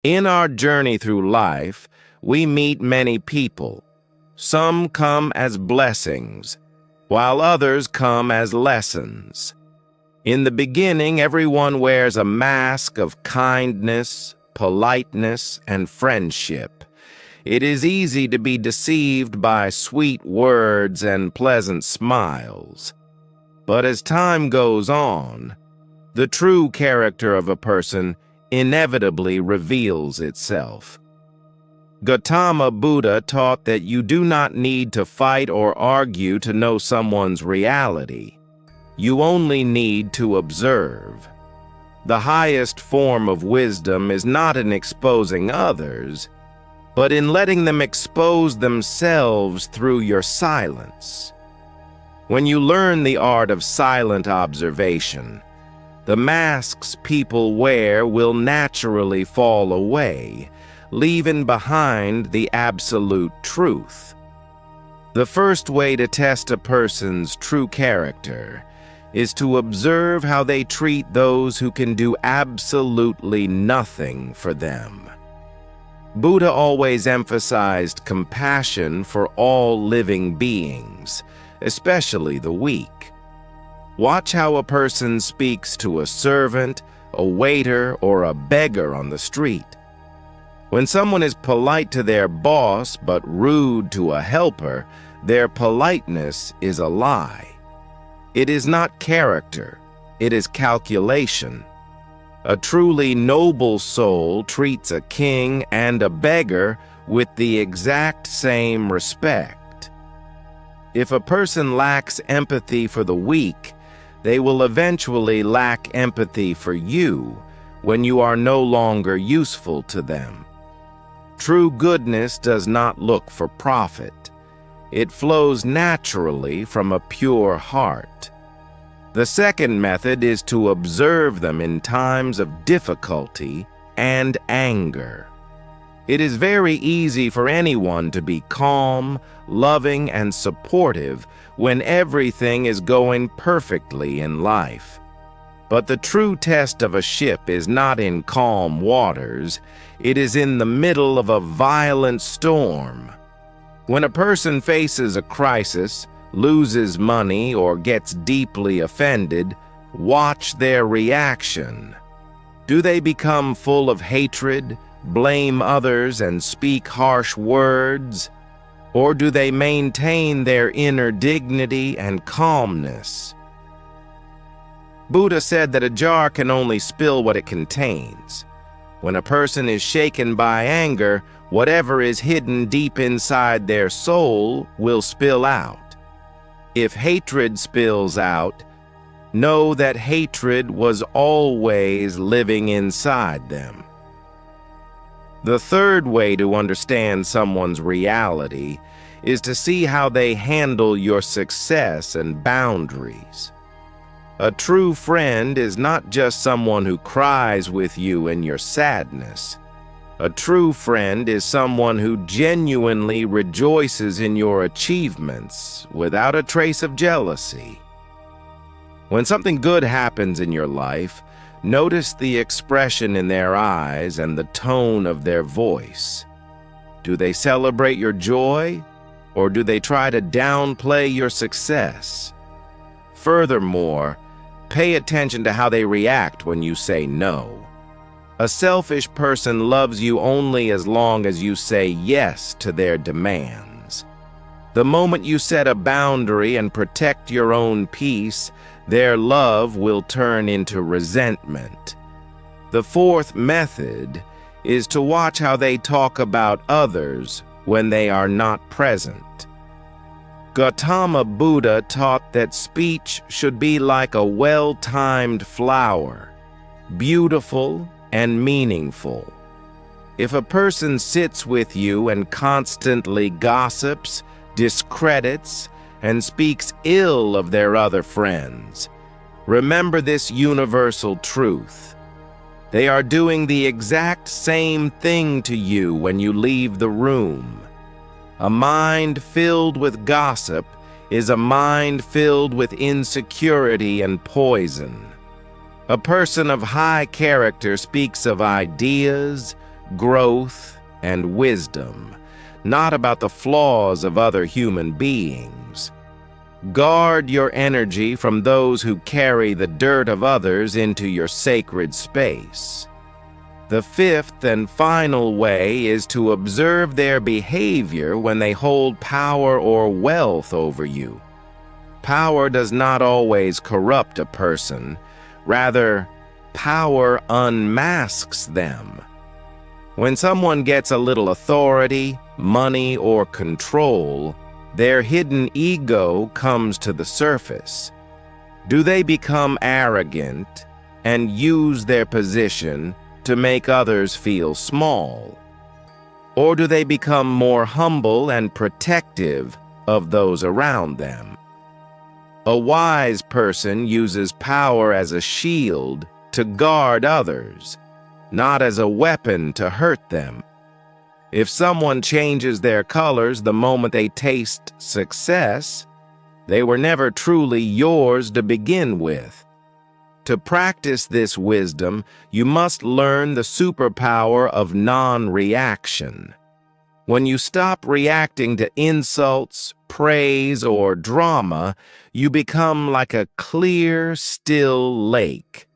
In our journey through life, we meet many people. Some come as blessings, while others come as lessons. In the beginning, everyone wears a mask of kindness, politeness, and friendship. It is easy to be deceived by sweet words and pleasant smiles. But as time goes on, the true character of a person inevitably reveals itself. Gautama Buddha taught that you do not need to fight or argue to know someone's reality. You only need to observe. The highest form of wisdom is not in exposing others, but in letting them expose themselves through your silence. When you learn the art of silent observation, the masks people wear will naturally fall away, leaving behind the absolute truth. The first way to test a person's true character is to observe how they treat those who can do absolutely nothing for them. Buddha always emphasized compassion for all living beings, especially the weak. Watch how a person speaks to a servant, a waiter, or a beggar on the street. When someone is polite to their boss but rude to a helper, their politeness is a lie. It is not character, it is calculation. A truly noble soul treats a king and a beggar with the exact same respect. If a person lacks empathy for the weak, they will eventually lack empathy for you when you are no longer useful to them. True goodness does not look for profit. It flows naturally from a pure heart. The second method is to observe them in times of difficulty and anger. It is very easy for anyone to be calm, loving, and supportive when everything is going perfectly in life. But the true test of a ship is not in calm waters, it is in the middle of a violent storm. When a person faces a crisis, loses money, or gets deeply offended, watch their reaction. Do they become full of hatred, blame others, and speak harsh words? Or do they maintain their inner dignity and calmness? Buddha said that a jar can only spill what it contains. When a person is shaken by anger, whatever is hidden deep inside their soul will spill out. If hatred spills out, know that hatred was always living inside them. The third way to understand someone's reality is to see how they handle your success and boundaries. A true friend is not just someone who cries with you in your sadness. A true friend is someone who genuinely rejoices in your achievements without a trace of jealousy. When something good happens in your life, notice the expression in their eyes and the tone of their voice. Do they celebrate your joy, or do they try to downplay your success? Furthermore, pay attention to how they react when you say no. A selfish person loves you only as long as you say yes to their demands. The moment you set a boundary and protect your own peace, their love will turn into resentment. The fourth method is to watch how they talk about others when they are not present. Gautama Buddha taught that speech should be like a well-timed flower, beautiful and meaningful. If a person sits with you and constantly gossips, discredits, and speaks ill of their other friends, remember this universal truth. They are doing the exact same thing to you when you leave the room. A mind filled with gossip is a mind filled with insecurity and poison. A person of high character speaks of ideas, growth, and wisdom, not about the flaws of other human beings. Guard your energy from those who carry the dirt of others into your sacred space. The fifth and final way is to observe their behavior when they hold power or wealth over you. Power does not always corrupt a person. Rather, power unmasks them. When someone gets a little authority, money, or control, their hidden ego comes to the surface. Do they become arrogant and use their position to make others feel small? Or do they become more humble and protective of those around them? A wise person uses power as a shield to guard others, not as a weapon to hurt them. If someone changes their colors the moment they taste success, they were never truly yours to begin with. To practice this wisdom, you must learn the superpower of non-reaction. When you stop reacting to insults, praise, or drama, you become like a clear, still lake.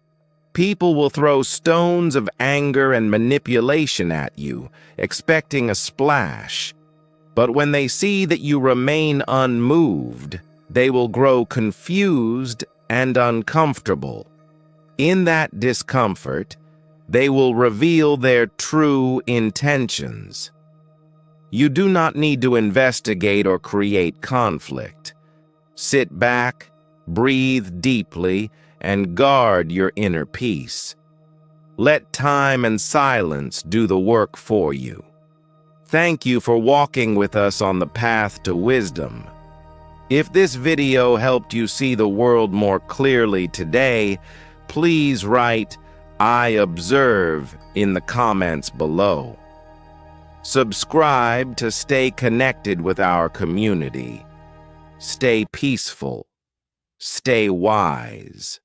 People will throw stones of anger and manipulation at you, expecting a splash. But when they see that you remain unmoved, they will grow confused and uncomfortable. In that discomfort, they will reveal their true intentions. You do not need to investigate or create conflict. Sit back, breathe deeply, and guard your inner peace. Let time and silence do the work for you. Thank you for walking with us on the path to wisdom. If this video helped you see the world more clearly today, please write "I observe" in the comments below. Subscribe to stay connected with our community. Stay peaceful. Stay wise.